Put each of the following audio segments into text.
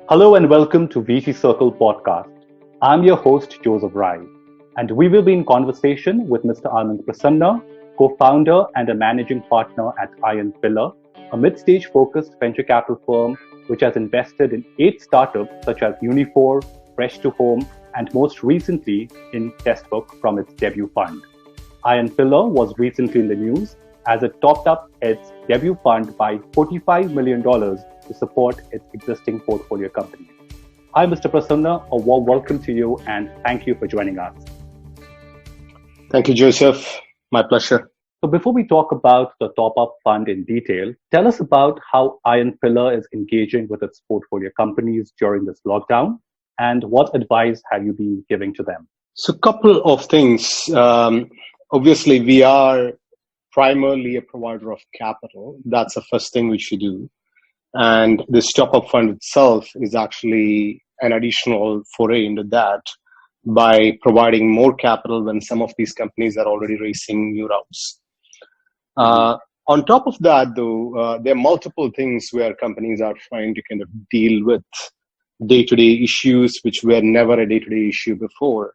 Hello and welcome to VC Circle podcast. I'm your host, Joseph Rai, and we will be in conversation with Mr. Anand Prasanna, co-founder and a managing partner at Pillar, a mid-stage focused venture capital firm which has invested in 8 startups such as Uniphore, FreshToHome, and most recently in Testbook from its debut fund. Pillar was recently in the news as it topped up its debut fund by $45 million to support its existing portfolio companies. Hi, Mr. Prasanna, a warm welcome to you and thank you for joining us. Thank you, Joseph. My pleasure. So before we talk about the top-up fund in detail, tell us about how Pillar is engaging with its portfolio companies during this lockdown and what advice have you been giving to them? So a couple of things. Obviously, we are primarily a provider of capital. That's the first thing we should do. And this top-up fund itself is actually an additional foray into that by providing more capital when some of these companies are already raising new rounds. On top of that, though, there are multiple things where companies are trying to kind of deal with day-to-day issues, which were never a day-to-day issue before.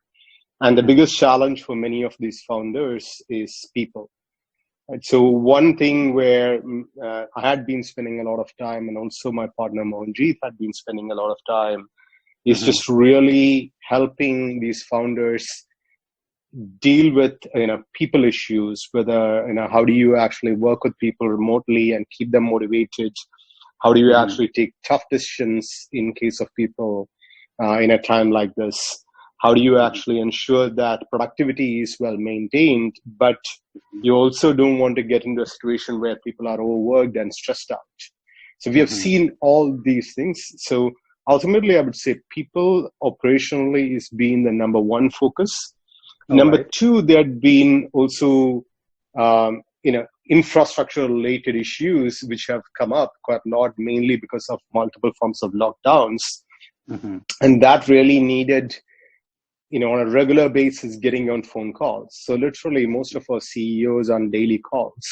And the biggest challenge for many of these founders is people. So one thing where I had been spending a lot of time, and also my partner Mohanjeet had been spending a lot of time, is just really helping these founders deal with people issues. Whether how do you actually work with people remotely and keep them motivated? How do you actually take tough decisions in case of people in a time like this? How do you actually ensure that productivity is well maintained, but you also don't want to get into a situation where people are overworked and stressed out? So we have seen all these things. So ultimately, I would say people operationally is being the number one focus. Number two, there had been also, infrastructure related issues which have come up quite a lot, mainly because of multiple forms of lockdowns. And that really needed on a regular basis, getting on phone calls. So literally most of our CEOs on daily calls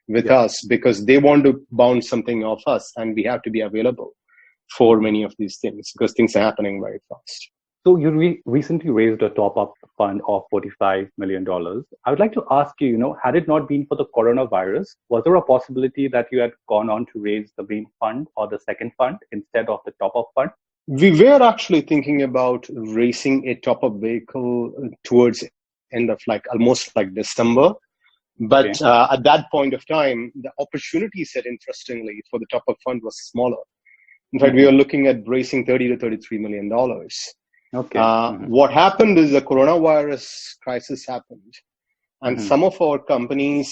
with us because they want to bounce something off us and we have to be available for many of these things because things are happening very fast. So you recently raised a top-up fund of $45 million. I would like to ask you, had it not been for the coronavirus, was there a possibility that you had gone on to raise the main fund or the second fund instead of the top-up fund? We were actually thinking about raising a top-up vehicle towards end of almost like December. But at that point of time, the opportunity set, interestingly, for the top-up fund was smaller. In fact, we were looking at raising $30 to $33 million. What happened is the coronavirus crisis happened. And some of our companies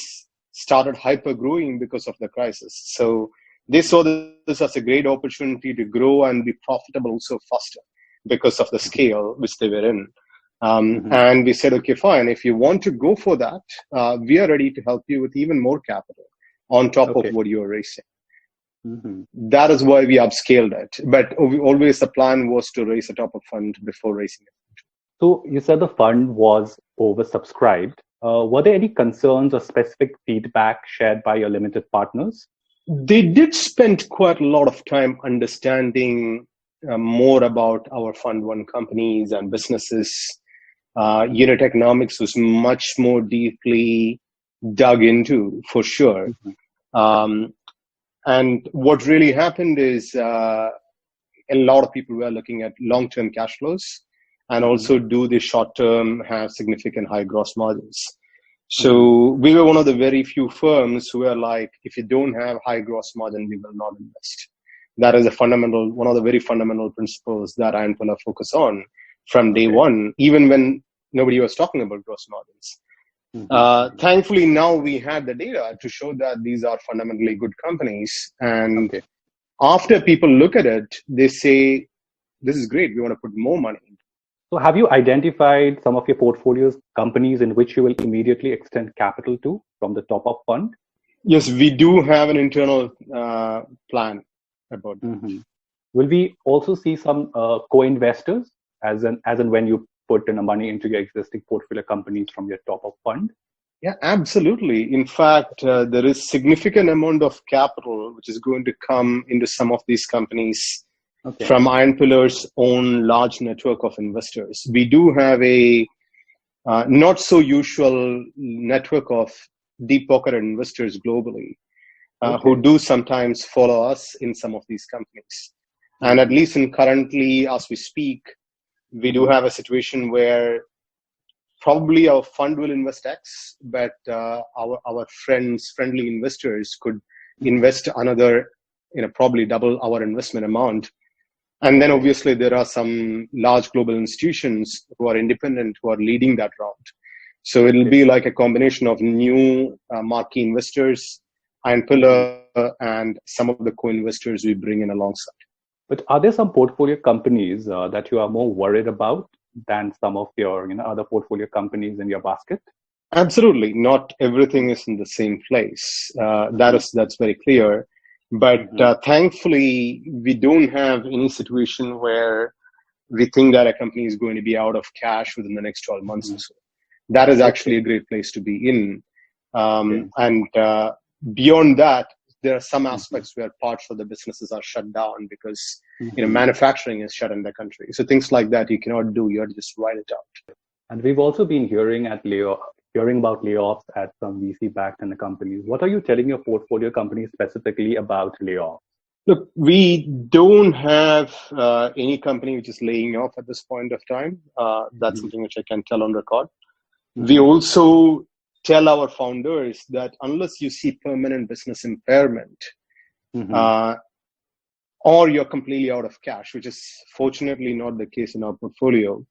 started hyper-growing because of the crisis. So they saw this as a great opportunity to grow and be profitable also faster because of the scale which they were in. And we said, okay, fine. If you want to go for that, we are ready to help you with even more capital on top of what you're raising. That is why we upscaled it. But always the plan was to raise a top-up fund before raising it. So you said the fund was oversubscribed. Were there any concerns or specific feedback shared by your limited partners? They did spend quite a lot of time understanding more about our Fund 1 companies and businesses. Unit economics was much more deeply dug into, for sure. And what really happened is a lot of people were looking at long-term cash flows and also do the short-term have significant high gross margins. So we were one of the very few firms who were like, if you don't have high gross margin, we will not invest. That is one of the very fundamental principles that Pillar focus on from day one, even when nobody was talking about gross margins. Thankfully, now we had the data to show that these are fundamentally good companies. And after people look at it, they say, this is great. We want to put more money. So have you identified some of your portfolio's companies in which you will immediately extend capital to from the top-up fund? Yes, we do have an internal plan about that. Will we also see some co-investors as in when you put in money into your existing portfolio companies from your top-up fund? Yeah, absolutely. In fact, there is significant amount of capital which is going to come into some of these companies Okay. from Iron Pillar's own large network of investors. We do have a not so usual network of deep pocket investors globally who do sometimes follow us in some of these companies. And at least in currently, as we speak, we do have a situation where probably our fund will invest X, but our friendly investors could invest another, probably double our investment amount. And then obviously there are some large global institutions who are independent who are leading that round. So it'll be like a combination of new marquee investors, Iron Pillar, and some of the co-investors we bring in alongside. But are there some portfolio companies that you are more worried about than some of your other portfolio companies in your basket? Absolutely. Not everything is in the same place. That's very clear. But thankfully, we don't have any situation where we think that a company is going to be out of cash within the next 12 months or so. That is actually a great place to be in. And beyond that, there are some aspects where parts of the businesses are shut down because manufacturing is shut in the country. So things like that you cannot do. You have to just write it out. And we've also been hearing about layoffs at some VC-backed companies. What are you telling your portfolio companies specifically about layoffs? Look, we don't have any company which is laying off at this point of time. That's something which I can tell on record. We also tell our founders that unless you see permanent business impairment, or you're completely out of cash, which is fortunately not the case in our portfolio,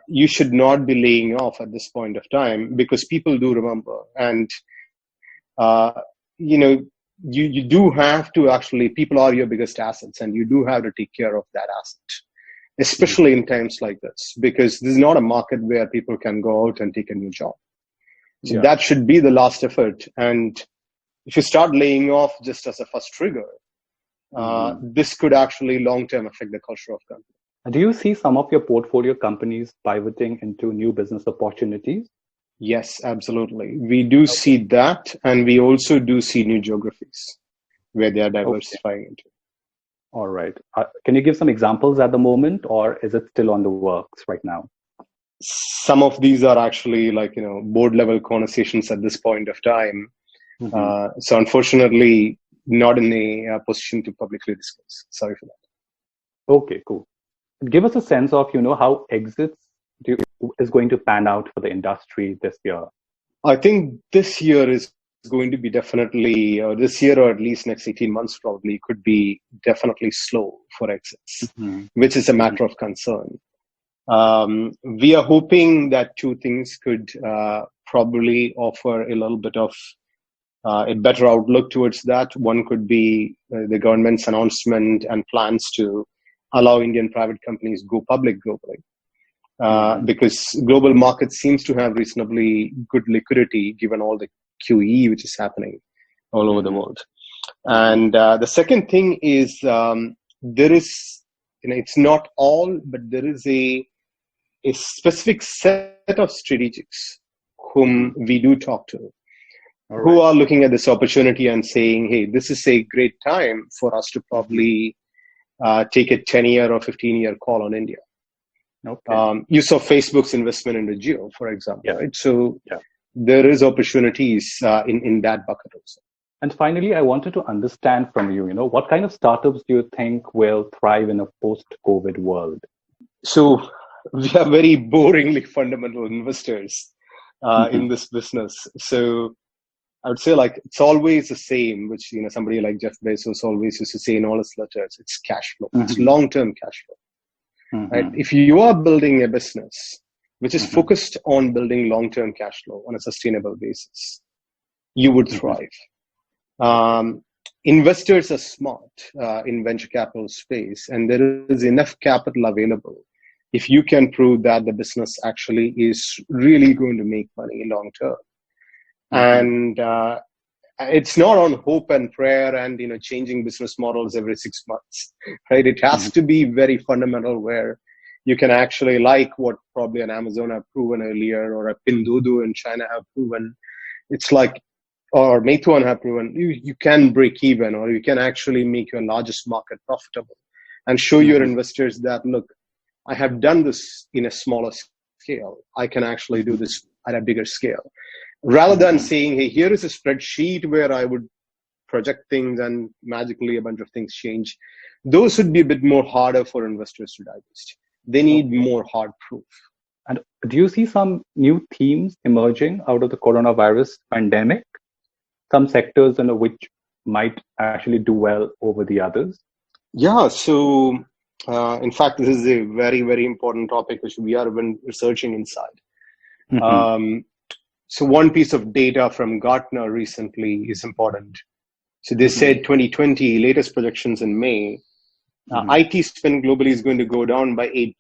you should not be laying off at this point of time, because people do remember. And, you do have to actually, people are your biggest assets, and you do have to take care of that asset, especially in times like this, because this is not a market where people can go out and take a new job. So that should be the last effort. And if you start laying off just as a first trigger, this could actually long-term affect the culture of company. Do you see some of your portfolio companies pivoting into new business opportunities? Yes, absolutely. We do see that, and we also do see new geographies where they are diversifying into. All right. Can you give some examples at the moment, or is it still on the works right now? Some of these are actually board level conversations at this point of time. So unfortunately, not in a position to publicly discuss. Sorry for that. Okay, cool. Give us a sense of, how exits is going to pan out for the industry this year. I think this year is going to be definitely, this year or at least next 18 months probably could be definitely slow for exits, which is a matter of concern. We are hoping that two things could probably offer a little bit of a better outlook towards that. One could be the government's announcement and plans to allow Indian private companies go public globally. Because global markets seems to have reasonably good liquidity given all the QE which is happening all over the world. And the second thing is there is, it's not all, but there is a specific set of strategics whom we do talk to, who are looking at this opportunity and saying, hey, this is a great time for us to probably take a 10-year or 15-year call on India. You saw Facebook's investment into Jio, for example, right? So there is opportunities in that bucket also. And finally, I wanted to understand from you, what kind of startups do you think will thrive in a post-COVID world? So we are very boringly fundamental investors in this business. So I would say it's always the same, which somebody like Jeff Bezos always used to say in all his letters. It's cash flow. It's long-term cash flow. Right? If you are building a business which is focused on building long-term cash flow on a sustainable basis, you would thrive. Investors are smart in venture capital space, and there is enough capital available. If you can prove that the business actually is really going to make money long-term. And it's not on hope and prayer and changing business models every 6 months, right? It has to be very fundamental, where you can actually, like what probably an Amazon have proven earlier, or a Pinduoduo in China have proven. It's like, or Meituan have proven, you can break even, or you can actually make your largest market profitable. and show your investors that, look, I have done this in a smaller scale. I can actually do this at a bigger scale. Rather than saying, hey, here is a spreadsheet where I would project things and magically a bunch of things change. Those would be a bit more harder for investors to digest. They need more hard proof. And do you see some new themes emerging out of the coronavirus pandemic? Some sectors which might actually do well over the others? Yeah, so in fact, this is a very, very important topic which we are researching inside. So one piece of data from Gartner recently is important. So they said 2020, latest projections in May, IT spend globally is going to go down by 8%,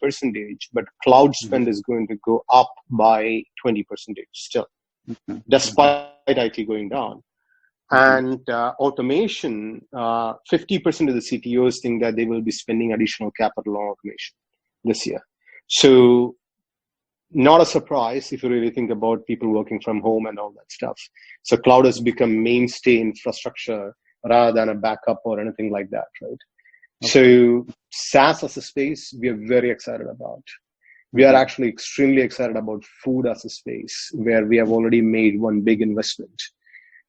but cloud spend is going to go up by 20% still, despite IT going down. And automation, 50% of the CTOs think that they will be spending additional capital on automation this year. So not a surprise if you really think about people working from home and all that stuff. So cloud has become mainstay infrastructure rather than a backup or anything like that, right? So SaaS as a space, we are very excited about. We are actually extremely excited about food as a space, where we have already made one big investment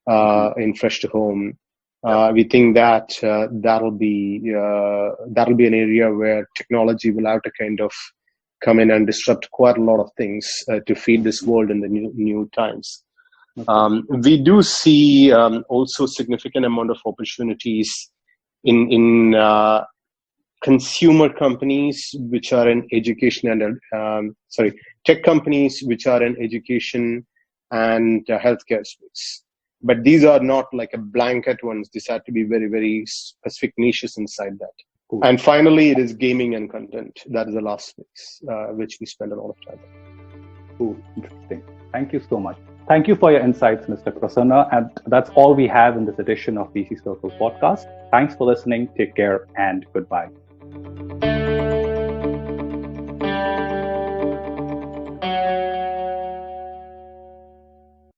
in FreshToHome. We think that that'll be an area where technology will have to kind of come in and disrupt quite a lot of things to feed this world in the new times. We do see also significant amount of opportunities in consumer companies which are in education and tech companies which are in education and healthcare space. But these are not like a blanket ones. These have to be very, very specific niches inside that. Cool. And finally, it is gaming and content. That is the last space which we spend a lot of time on. Cool. Interesting. Thank you so much. Thank you for your insights, Mr. Prasanna. And that's all we have in this edition of VC Circle podcast. Thanks for listening. Take care and goodbye.